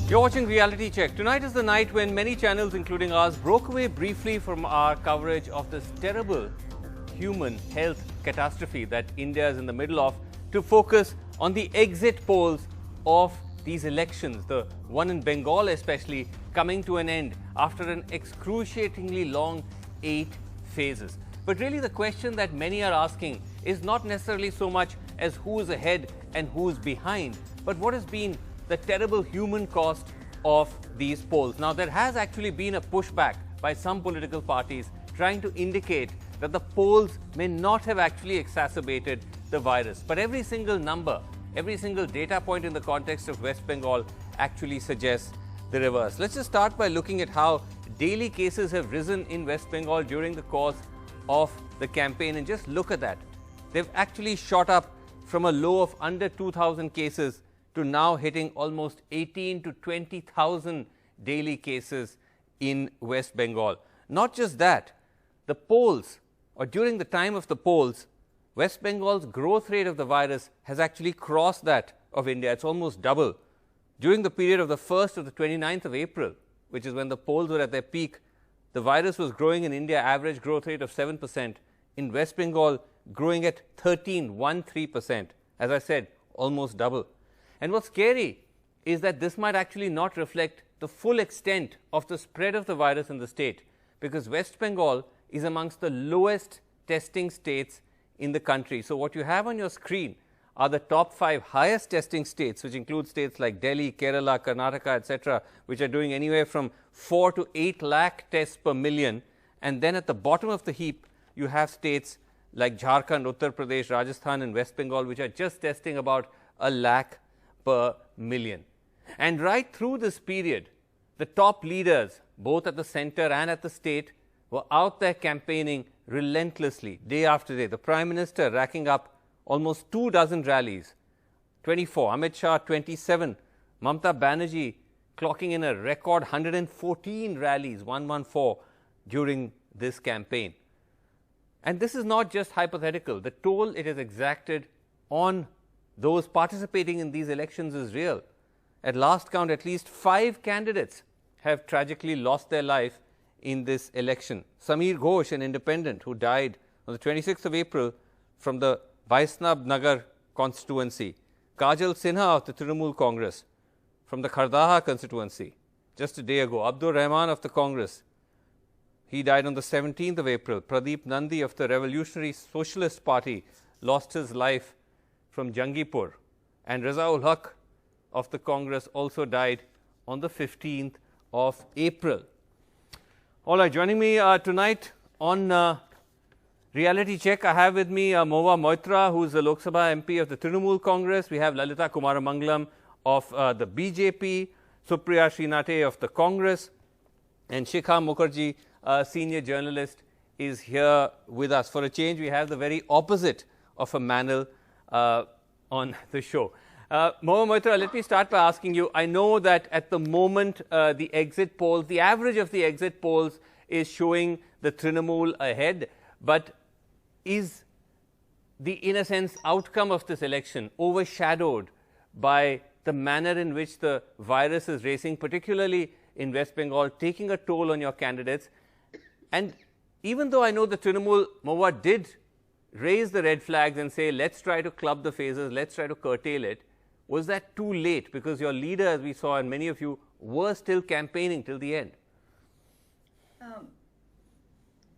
You're watching Reality Check. Tonight is the night when many channels, including ours, broke away briefly from our coverage of this terrible human health catastrophe that India is in the middle of to focus on the exit polls of these elections, the one in Bengal especially, coming to an end after an excruciatingly long 8 phases. But really the question that many are asking is not necessarily so much as who is ahead and who is behind, but what has been the terrible human cost of these polls. Now, there has actually been a pushback by some political parties trying to indicate that the polls may not have actually exacerbated the virus. But every single number, every single data point in the context of West Bengal actually suggests the reverse. Let's just start by looking at how daily cases have risen in West Bengal during the course of the campaign. And just look at that. They've actually shot up from a low of under 2,000 cases to now hitting almost 18 to 20,000 daily cases in West Bengal. Not just that, the polls, or during the time of the polls, West Bengal's growth rate of the virus has actually crossed that of India. It's almost double. During the period of the 1st to the 29th of April, which is when the polls were at their peak, the virus was growing in India, average growth rate of 7%. In West Bengal, growing at 13%. As I said, almost double. And what's scary is that this might actually not reflect the full extent of the spread of the virus in the state, because West Bengal is amongst the lowest testing states in the country. So what you have on your screen are the top 5 highest testing states, which include states like Delhi, Kerala, Karnataka, etc., which are doing anywhere from 4 to 8 lakh tests per million. And then at the bottom of the heap, you have states like Jharkhand, Uttar Pradesh, Rajasthan and West Bengal, which are just testing about 1 lakh per million. And right through this period, the top leaders, both at the center and at the state, were out there campaigning relentlessly, day after day. The Prime Minister racking up almost 24 rallies, 24, Amit Shah 27, Mamata Banerjee clocking in a record 114 rallies, 114, during this campaign. And this is not just hypothetical. The toll it has exacted on those participating in these elections is real. At last count, at least 5 candidates have tragically lost their life in this election. Sameer Ghosh, an independent who died on the 26th of April from the Vaisnab Nagar constituency. Kajal Sinha of the Trinamool Congress from the Khardaha constituency just a day ago. Abdur Rahman of the Congress, he died on the 17th of April. Pradeep Nandi of the Revolutionary Socialist Party lost his life from Jangipur, and Razaul Haq of the Congress also died on the 15th of April. All right, joining me tonight on Reality Check, I have with me Mahua Moitra, who is the Lok Sabha MP of the Trinamool Congress. We have Lalita Kumaramangalam of the BJP, Supriya Srinathey of the Congress, and Shikha Mukherjee, senior journalist, is here with us. For a change, we have the very opposite of a manel on the show. Mahua Moitra, let me start by asking you, I know that at the moment the exit polls, the average of the exit polls is showing the Trinamool ahead, but is the, in a sense, outcome of this election overshadowed by the manner in which the virus is racing, particularly in West Bengal, taking a toll on your candidates? And even though I know the Trinamool, Mahua, did raise the red flags and say, let's try to club the phases, let's try to curtail it, was that too late? Because your leader, as we saw, and many of you, were still campaigning till the end.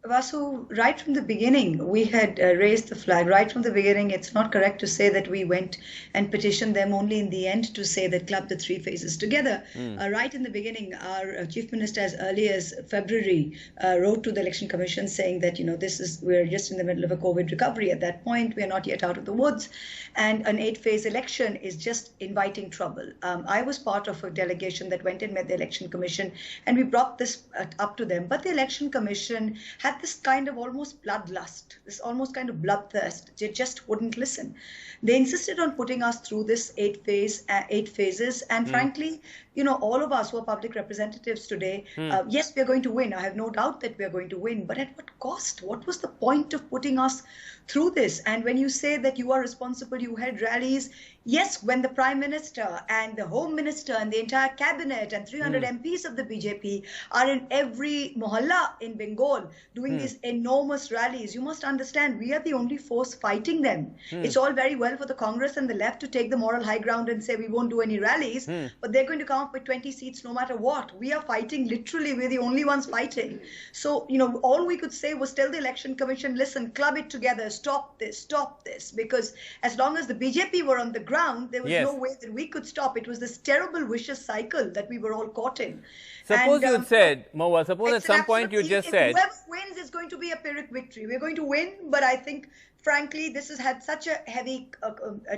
Vasu, right from the beginning, we had raised the flag. Right from the beginning, it's not correct to say that we went and petitioned them only in the end to say that club the 3 phases together. Right in the beginning, our Chief Minister, as early as February, wrote to the Election Commission saying that, you know, we're just in the middle of a COVID recovery. At that point, we are not yet out of the woods. And an 8-phase election is just inviting trouble. I was part of a delegation that went and met the Election Commission, and we brought this up to them. But the Election Commission had this kind of almost bloodlust, this almost kind of bloodthirst. They just wouldn't listen. They insisted on putting us through this 8 phases. And frankly, you know, all of us who are public representatives today, yes, we are going to win. I have no doubt that we are going to win. But at what cost? What was the point of putting us through this? And when you say that you are responsible, you had rallies. Yes, when the Prime Minister and the Home Minister and the entire cabinet and 300 MPs of the BJP are in every mohalla in Bengal doing these enormous rallies, you must understand we are the only force fighting them. It's all very well for the Congress and the left to take the moral high ground and say we won't do any rallies, but they're going to come up with 20 seats no matter what. We are fighting, literally, we're the only ones fighting. So, you know, all we could say was tell the Election Commission, listen, club it together, stop this, because as long as the BJP were on the ground, there was no way that we could stop. It was this terrible vicious cycle that we were all caught in. Suppose you had said, Mahua, suppose at some point you just said, whoever wins is going to be a Pyrrhic victory. We're going to win, but I think, frankly, this has had such a heavy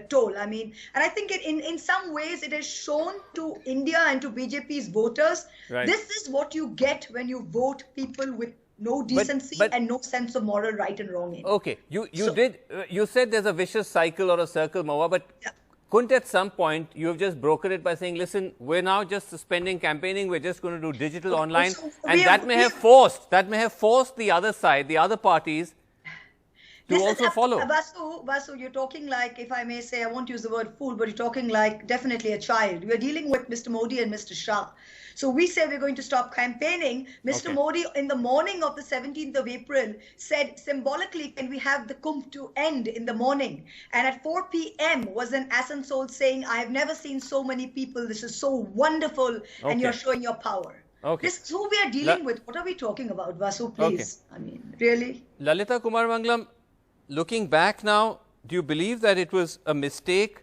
toll. I mean, and I think in some ways it has shown to India and to BJP's voters, this is what you get when you vote people with no decency and no sense of moral right and wrong in. Okay, you said there's a vicious cycle or a circle, Mahua, but couldn't at some point you have just broken it by saying, listen, we're now just suspending campaigning, we're just going to do digital online, and that may have forced the other side, the other parties, to also follow. Vasu, you're talking like, if I may say, I won't use the word fool, but you're talking like definitely a child. We're dealing with Mr. Modi and Mr. Shah. So we say we're going to stop campaigning. Mr. Modi, in the morning of the 17th of April, said symbolically, can we have the Kumbh to end in the morning? And at 4 p.m. was an Asansol saying, I have never seen so many people. This is so wonderful. And you're showing your power. This is who we are dealing with. What are we talking about, Vasu, please? I mean, really? Lalita Kumarmangalam, looking back now, do you believe that it was a mistake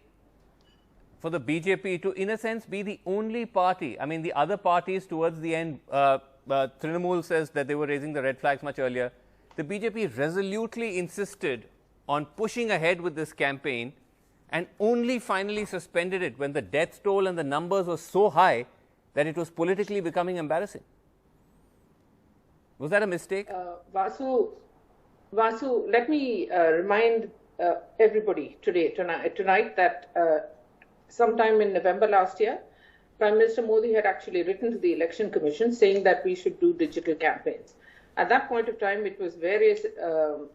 for the BJP to, in a sense, be the only party? I mean, the other parties towards the end, Trinamool says that they were raising the red flags much earlier. The BJP resolutely insisted on pushing ahead with this campaign and only finally suspended it when the death toll and the numbers were so high that it was politically becoming embarrassing. Was that a mistake? Vasu, let me remind everybody tonight that sometime in November last year, Prime Minister Modi had actually written to the Election Commission saying that we should do digital campaigns. At that point of time, it was various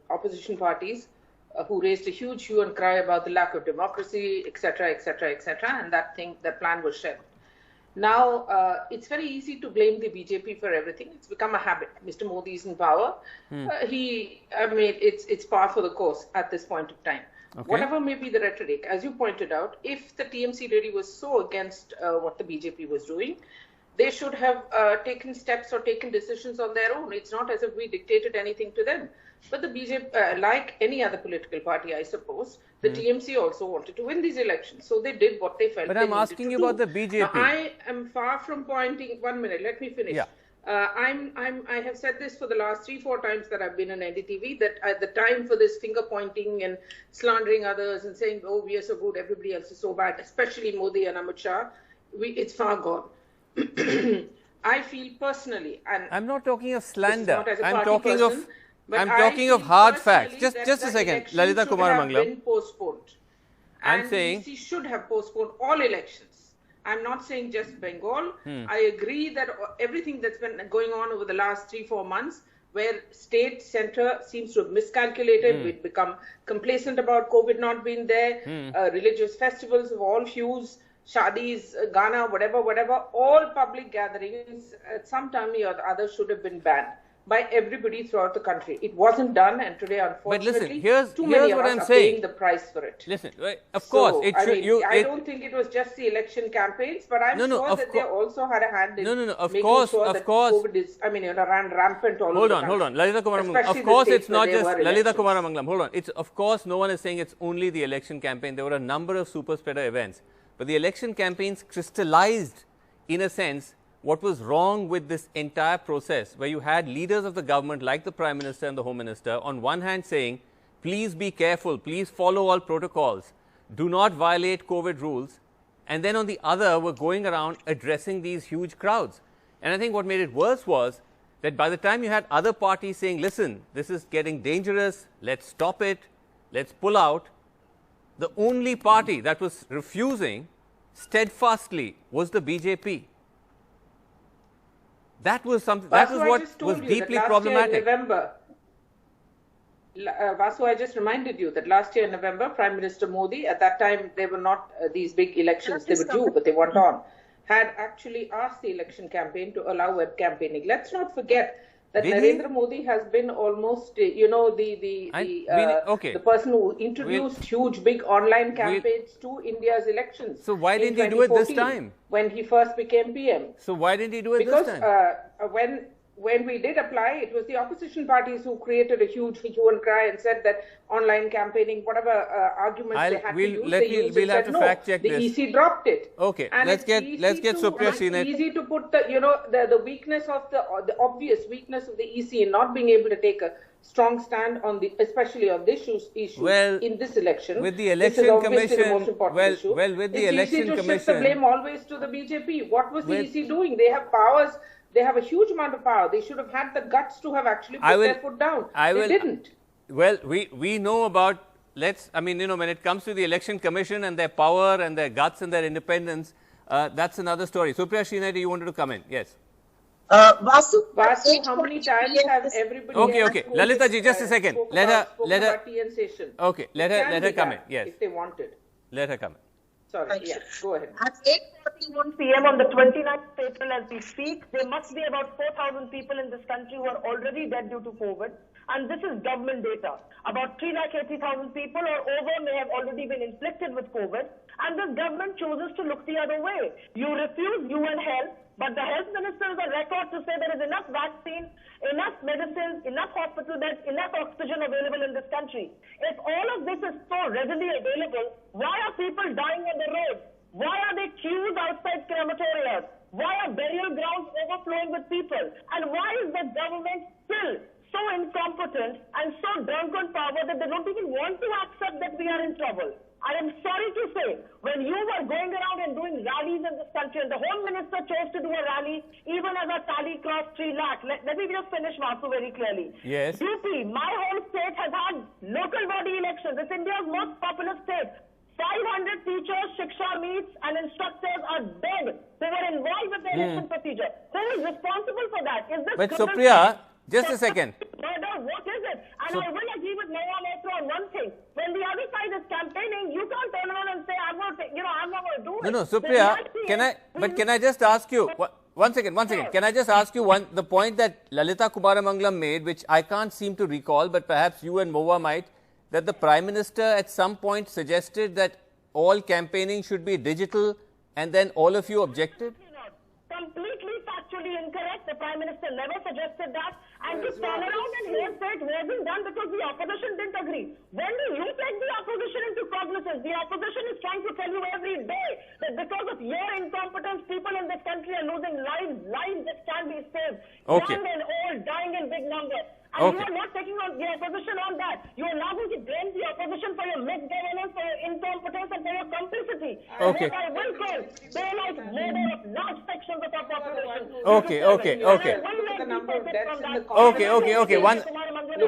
opposition parties who raised a huge hue and cry about the lack of democracy, etc., etc., etc., and that plan was shelved. Now, it's very easy to blame the BJP for everything. It's become a habit. Mr. Modi is in power. It's par for the course at this point of time. Whatever may be the rhetoric, as you pointed out, if the TMC really was so against what the BJP was doing, they should have taken steps or taken decisions on their own. It's not as if we dictated anything to them. But the BJP, like any other political party, I suppose, the TMC also wanted to win these elections. So they did what they felt. But I'm asking you about the BJP. Now, I am far from pointing. 1 minute, let me finish. Yeah. I have said this for the last 3-4 times that I've been in NDTV, that at the time for this finger pointing and slandering others and saying, oh, we are so good, everybody else is so bad, especially Modi and Amit Shah, it's far gone. I feel personally, and I'm not talking of slander. I'm talking of hard facts. Just a second, Lalita Kumarmangalam. Been postponed. I'm saying we should have postponed all elections. I'm not saying just Bengal. I agree that everything that's been going on over the last 3-4 months, where state center seems to have miscalculated, we've become complacent about COVID not being there, religious festivals of all hues, shadis, Ghana, whatever, all public gatherings at some time or the other should have been banned by everybody throughout the country. It wasn't done, and today, unfortunately, too many of us are paying the price for it. Listen, of course, I don't think it was just the election campaigns, but I'm sure that they also had a hand in making sure that COVID is, ran rampant all over the country. Hold on, Lalita Kumarmangalam. Of course, it's not just Lalita Kumarmangalam. Hold on. It's, of course, no one is saying it's only the election campaign. There were a number of super spreader events, but the election campaigns crystallized, in a sense, what was wrong with this entire process, where you had leaders of the government like the Prime Minister and the Home Minister on one hand saying, please be careful, please follow all protocols, do not violate COVID rules, and then on the other were going around addressing these huge crowds. And I think what made it worse was that by the time you had other parties saying, listen, this is getting dangerous, let's stop it, let's pull out, the only party that was refusing steadfastly was the BJP. That was something. That was what was deeply problematic. In November, Vasu, I just reminded you that last year in November, Prime Minister Modi, at that time they were not these big elections, they were due, but they went on, had actually asked the election campaign to allow web campaigning. Let's not forget that Narendra Modi has been almost, the person who introduced huge, big online campaigns to India's elections. So why didn't he do it this time? When he first became PM. So why didn't he do it this time? Because when we did apply, it was the opposition parties who created a huge hue and cry and said that online campaigning, whatever arguments they had to use, we'll have to fact check this. The EC dropped it. Okay, and let's get Supriya Srinath. It's easy to put the weakness of the obvious weakness of the EC in not being able to take a strong stand on especially on this issue in this election. With the election commission, with the election commission, shift the blame always to the BJP. What was the EC doing? They have powers. They have a huge amount of power. They should have had the guts to have actually put their foot down. They didn't. Well, we know about, when it comes to the election commission and their power and their guts and their independence, that's another story. Supriya Srinath, you wanted to come in? Yes. Vasu, how many times have everybody... Okay. Lalita ji, just a second. Let her come in. Yes. If they wanted. Let her come in. Sorry, go ahead. At 8:41 p.m. on the 29th of April as we speak, there must be about 4,000 people in this country who are already dead due to COVID. And this is government data. About 380,000 people or over may have already been inflicted with COVID. And this government chooses to look the other way. You refuse UN Health, but the health minister is a record to say there is enough vaccine, enough medicines, enough hospital beds, enough oxygen available in this country. If all of this is so readily available, why are people dying on the road? Why are there queues outside crematoriums? Why are burial grounds overflowing with people? And why is the government still so incompetent and so drunk on power that they don't even want to accept that we are in trouble? I am sorry to say, when you were going around and doing rallies in this country, and the Home Minister chose to do a rally, even as our tally crossed 3 lakh. Let me just finish, Vasu, very clearly. Yes. UP, my home state, has had local body elections. It's India's most populous state. 500 teachers, shiksha meets, and instructors are dead. They were involved with the election procedure. Who is responsible for that? Is this... But Supriya, just a second. What is it? And I will agree with Noah also on one thing. When the other side is campaigning, you can't turn around and say, I'm not going to do it. No, Supriya, can I just ask you, one second. Can I just ask you the point that Lalita Kumaramangalam made, which I can't seem to recall, but perhaps you and Moa might, that the Prime Minister at some point suggested that all campaigning should be digital, and then all of you objected? Completely factually incorrect. The Prime Minister never suggested that. And to turn around and say it wasn't done because the opposition didn't agree. When do you take the opposition into cognizance? The opposition is trying to tell you every day that because of your incompetence, people in this country are losing lives that can be saved. Okay. Young and old, dying in big numbers. And you are not taking on the opposition on that. You are now going to blame the opposition for your misgovernance, for your incompetence, and for your complicity. Okay. And what I will call daylight murder of large sections of our population. Okay.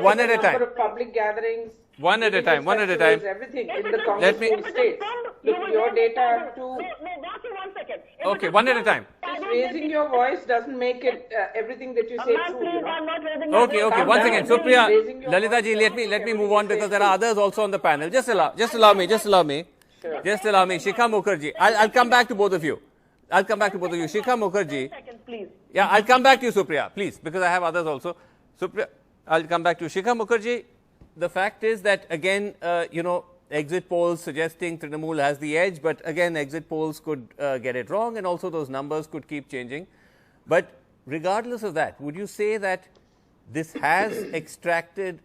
One at a time. Public gatherings. One at a time. Everything in the Congress state. Look, your data too. No, one second. Okay, one at a time. Just raising your voice doesn't make it everything that you say true. I'm not raising my Okay. voice. Once again, Supriya, Lalita ji, let me move on because there are others also on the panel. Just allow me. Sure. Just allow me. Shikha Mukherjee. I'll come back to both of you. Shikha Mukherjee. Second, please. Yeah, I'll come back to you, Supriya, please, because I have others also. Supriya, I'll come back to you. Shikha Mukherjee, the fact is that, again, exit polls suggesting Trinamool has the edge, but again, exit polls could get it wrong, and also those numbers could keep changing. But regardless of that, would you say that this has extracted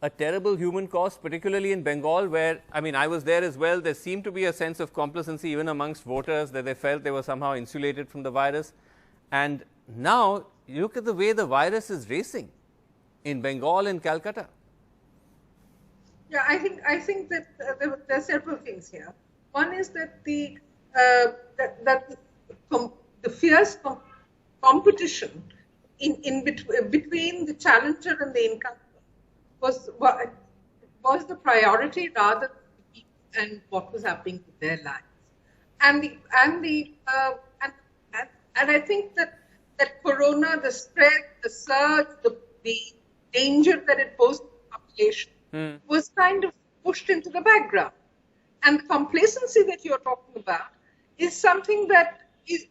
a terrible human cost, particularly in Bengal, where, I was there as well, there seemed to be a sense of complacency even amongst voters, that they felt they were somehow insulated from the virus. And now, you look at the way the virus is racing in Bengal and Calcutta. Yeah, I think that there are several things here. One is that the fierce competition between the challenger and the incumbent was the priority rather than what was happening to their lives. And I think that Corona, the spread, the surge, the danger that it posed to the population was kind of pushed into the background. And the complacency that you're talking about is something that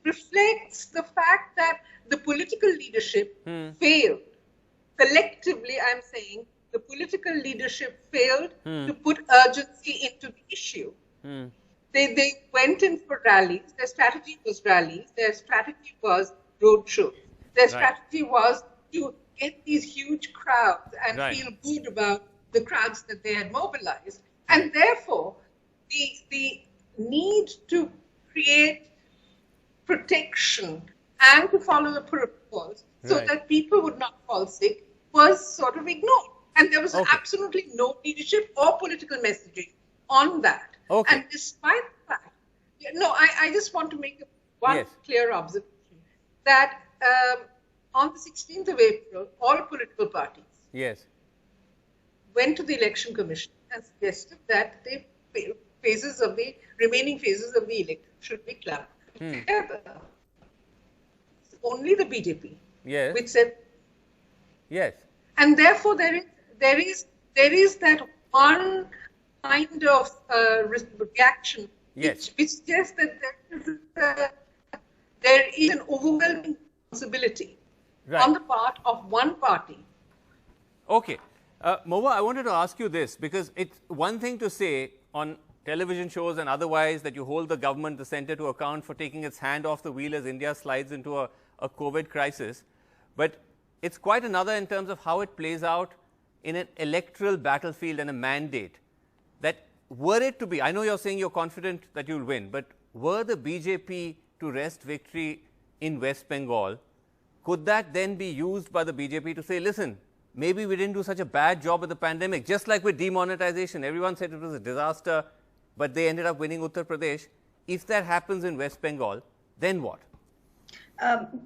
reflects the fact that the political leadership failed. Collectively, I'm saying, the political leadership failed to put urgency into the issue. They went in for rallies. Their strategy was rallies. Their strategy was roadshows. Their strategy was to get these huge crowds and feel good about the crowds that they had mobilized. And therefore, the need to create protection and to follow the protocols so that people would not fall sick was sort of ignored. And there was absolutely no leadership or political messaging on that. And despite that, I just want to make one clear observation that on the 16th of April, all political parties went to the Election Commission and suggested that the remaining phases of the election should be clamped together. It's only the BJP which said and therefore there is that one kind of reaction which suggests that there is an overwhelming responsibility on the part of one party. Moa, I wanted to ask you this, because it's one thing to say on television shows and otherwise that you hold the government, the centre, to account for taking its hand off the wheel as India slides into a COVID crisis. But it's quite another in terms of how it plays out in an electoral battlefield and a mandate. That were it to be, I know you're saying you're confident that you'll win, but were the BJP to wrest victory in West Bengal, could that then be used by the BJP to say, listen, maybe we didn't do such a bad job with the pandemic, just like with demonetization. Everyone said it was a disaster, but they ended up winning Uttar Pradesh. If that happens in West Bengal, then what?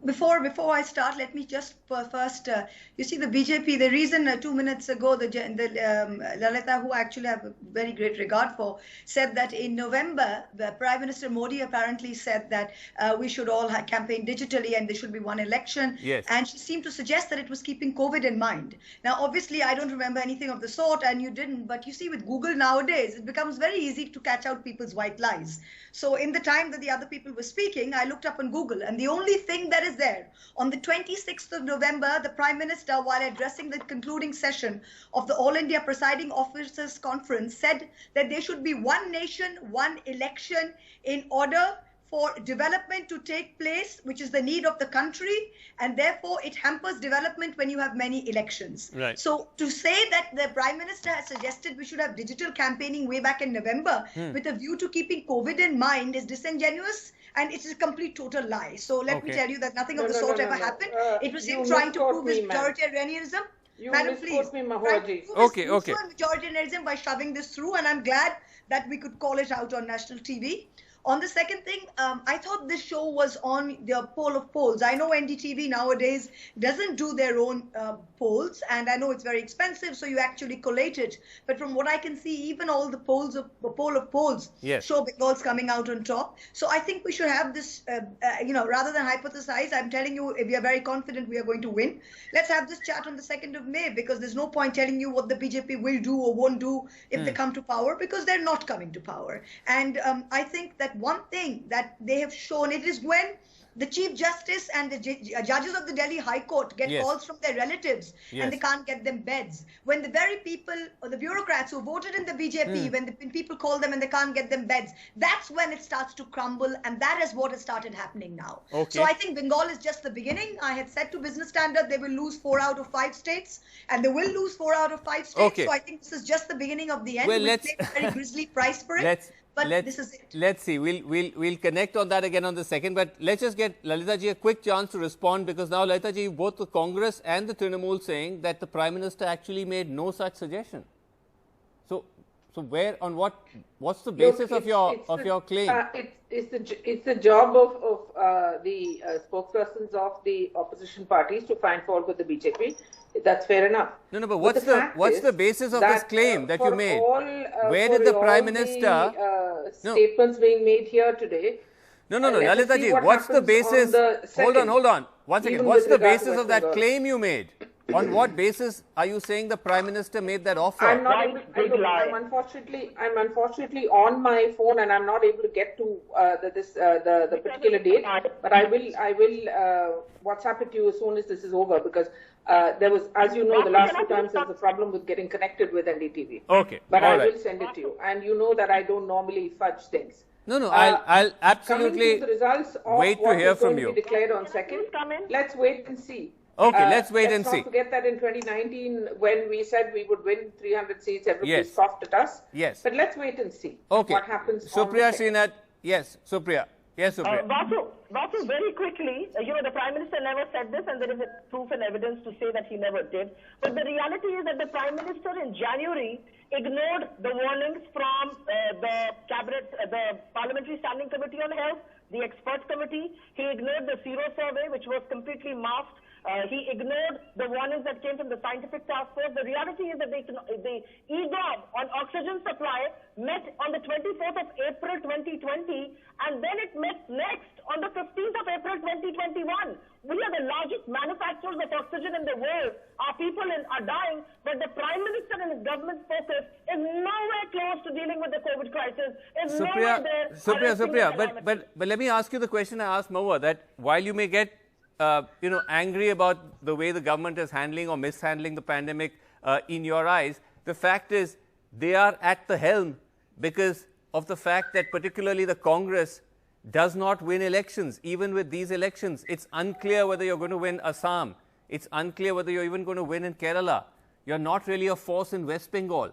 Before I start, let me just first, you see the BJP, the reason 2 minutes ago, Lalita, who I actually have a very great regard for, said that in November, the Prime Minister Modi apparently said that we should all campaign digitally and there should be one election. And she seemed to suggest that it was keeping COVID in mind. Now, obviously, I don't remember anything of the sort and you didn't, but you see with Google nowadays, it becomes very easy to catch out people's white lies. So in the time that the other people were speaking, I looked up on Google and the only thing that is there, on the 26th of November, the Prime Minister, while addressing the concluding session of the All India Presiding Officers Conference, said that there should be one nation, one election in order for development to take place, which is the need of the country, and therefore it hampers development when you have many elections. So to say that the Prime Minister has suggested we should have digital campaigning way back in November with a view to keeping COVID in mind is disingenuous. And it is a complete total lie. So let me tell you that nothing of the sort ever happened. It was him trying to prove his majoritarianism. Madam, please. Me, Mahoji. Majoritarianism by shoving this through, and I'm glad that we could call it out on national TV. On the second thing, I thought this show was on the poll of polls. I know NDTV nowadays doesn't do their own polls, and I know it's very expensive, so you actually collate it. But from what I can see, even all the poll of polls show Bengal's coming out on top. So I think we should have this, rather than hypothesize, I'm telling you, if we are very confident we are going to win, let's have this chat on the 2nd of May, because there's no point telling you what the BJP will do or won't do if they come to power, because they're not coming to power. And I think that one thing that they have shown, it is when the Chief Justice and the judges of the Delhi High Court get calls from their relatives and they can't get them beds. When the very people or the bureaucrats who voted in the BJP, when people call them and they can't get them beds, that's when it starts to crumble, and that is what has started happening now. So I think Bengal is just the beginning. I had said to Business Standard they will lose 4 out of 5 states, and they will lose 4 out of 5 states. So I think this is just the beginning of the end. Well, we'll pay a very grisly price for it. But this is it. Let's see. We'll connect on that again on the 2nd. But let's just get Lalita ji a quick chance to respond, because now Lalita ji, both the Congress and the Trinamool saying that the Prime Minister actually made no such suggestion. So where on what's the basis of your claim? It's the job of the spokespersons of the opposition parties to find fault with the BJP. That's fair enough. No, but what's the basis of this claim that you made? Where did the Prime Minister statements being made here today? No, Lalita ji, what's the basis? Hold on. Once again, what's the basis of that claim you made? on what basis are you saying the Prime Minister made that offer? I'm not able, I'm unfortunately on my phone and I'm not able to get to the particular date. But I will WhatsApp it to you as soon as this is over, because there was, as you know, the last two times there was a problem with getting connected with NDTV. Okay. But I will send it to you, and you know that I don't normally fudge things. No, I'll absolutely coming to the results of wait to hear from you. Be declared on 2nd. Let's wait and see. Okay, let's wait and see. Let's not forget that in 2019, when we said we would win 300 seats, everybody scoffed at us. Yes. But let's wait and see what happens. Supriya Srinath, yes, Supriya. Yes, Supriya. Vasu, very quickly, the Prime Minister never said this, and there is proof and evidence to say that he never did. But the reality is that the Prime Minister in January ignored the warnings from the Cabinet, the Parliamentary Standing Committee on Health, the Experts Committee. He ignored the Zero Survey, which was completely masked. He ignored the warnings that came from the Scientific Task Force. The reality is that the EGOB on oxygen supply met on the 24th of April 2020, and then it met next on the 15th of April 2021. We are the largest manufacturers of oxygen in the world. Our people are dying, but the Prime Minister and his government's focus is nowhere close to dealing with the COVID crisis. Is nowhere there. Supriya, but let me ask you the question I asked Mahua, that while you may get angry about the way the government is handling or mishandling the pandemic in your eyes, the fact is they are at the helm because of the fact that particularly the Congress does not win elections. Even with these elections, it's unclear whether you're going to win Assam. It's unclear whether you're even going to win in Kerala. You're not really a force in West Bengal.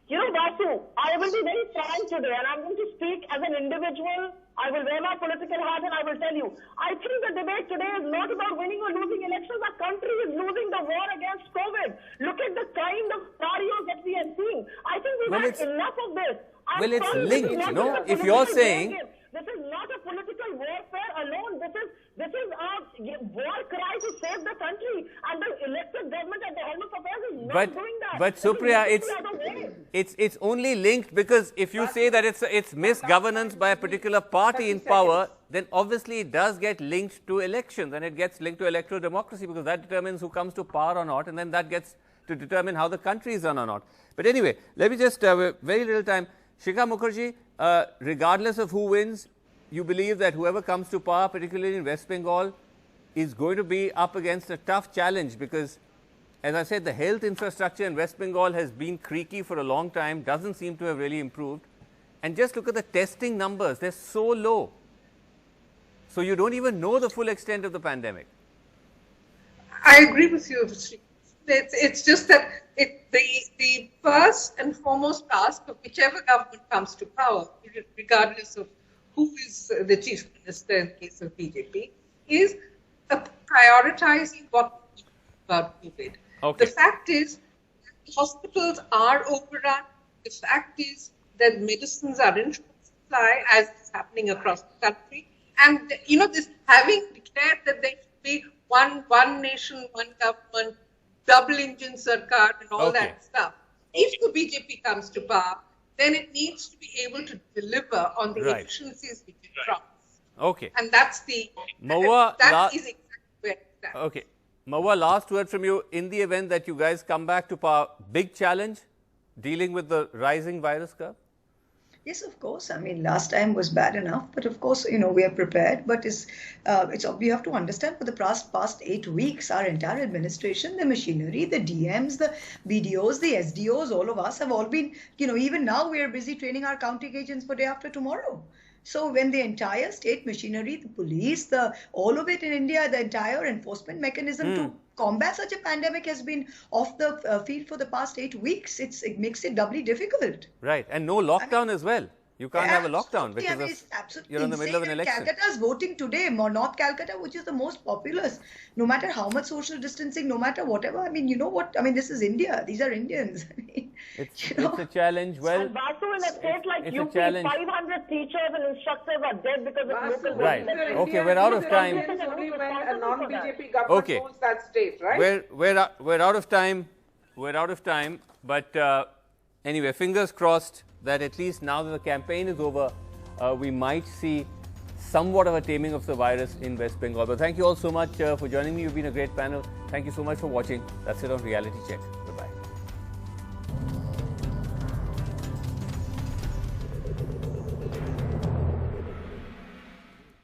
Vasu, I will be very frank today, and I'm going to speak as an individual. I will wear my political hat, and I will tell you, I think the debate today is not about winning or losing elections. Our country is losing the war against COVID. Look at the kind of scenarios that we are seeing. I think we've had enough of this. Well, it's linked, no? If you're saying... This is not a political warfare alone. This is a war cry to save the country, and the elected government at the helm of affairs is not doing that. But Supriya, it's only linked because if you say that it's misgovernance by a particular party in power, then obviously it does get linked to elections, and it gets linked to electoral democracy, because that determines who comes to power or not, and then that gets to determine how the country is run or not. But anyway, let me just very little time. Shikha Mukherjee, regardless of who wins, you believe that whoever comes to power, particularly in West Bengal, is going to be up against a tough challenge because, as I said, the health infrastructure in West Bengal has been creaky for a long time, doesn't seem to have really improved. And just look at the testing numbers, they're so low. So you don't even know the full extent of the pandemic. I agree with you. It's just that the first and foremost task of whichever government comes to power, regardless of who is the chief minister in the case of BJP, is prioritizing what about COVID. Okay. The fact is, hospitals are overrun. The fact is that medicines are in short supply, as is happening across the country. And this having declared that there should be one nation, one government, double engine sarkar and all that stuff. If the BJP comes to power, then it needs to be able to deliver on the efficiencies which it promised. Okay. And that's the Mahua, that is exactly where it's at. Okay. Mahua, last word from you. In the event that you guys come back to power, big challenge dealing with the rising virus curve? Yes, of course. I mean, last time was bad enough, but of course, we are prepared. But we have to understand for the past 8 weeks, our entire administration, the machinery, the DMs, the BDOs, the SDOs, all of us have all been, even now we are busy training our counting agents for day after tomorrow. So when the entire state machinery, the police, all of it in India, the entire enforcement mechanism to combat such a pandemic has been off the field for the past 8 weeks, it makes it doubly difficult. Right, and no lockdown as well. You can't have a lockdown because you're in the middle of an election. Calcutta is voting today, North Calcutta, which is the most populous. No matter how much social distancing, no matter whatever. I mean, you know what? I mean, this is India. These are Indians. I mean, it's a challenge. Well, and Vasu, in a state like UP, 500 teachers and instructors are dead because of local right. Okay, we're out of time. Only when a non-BJP government rules that state, right? We're out of time. We're out of time. But anyway, fingers crossed that at least now that the campaign is over, we might see somewhat of a taming of the virus in West Bengal. But thank you all so much for joining me. You've been a great panel. Thank you so much for watching. That's it on Reality Check.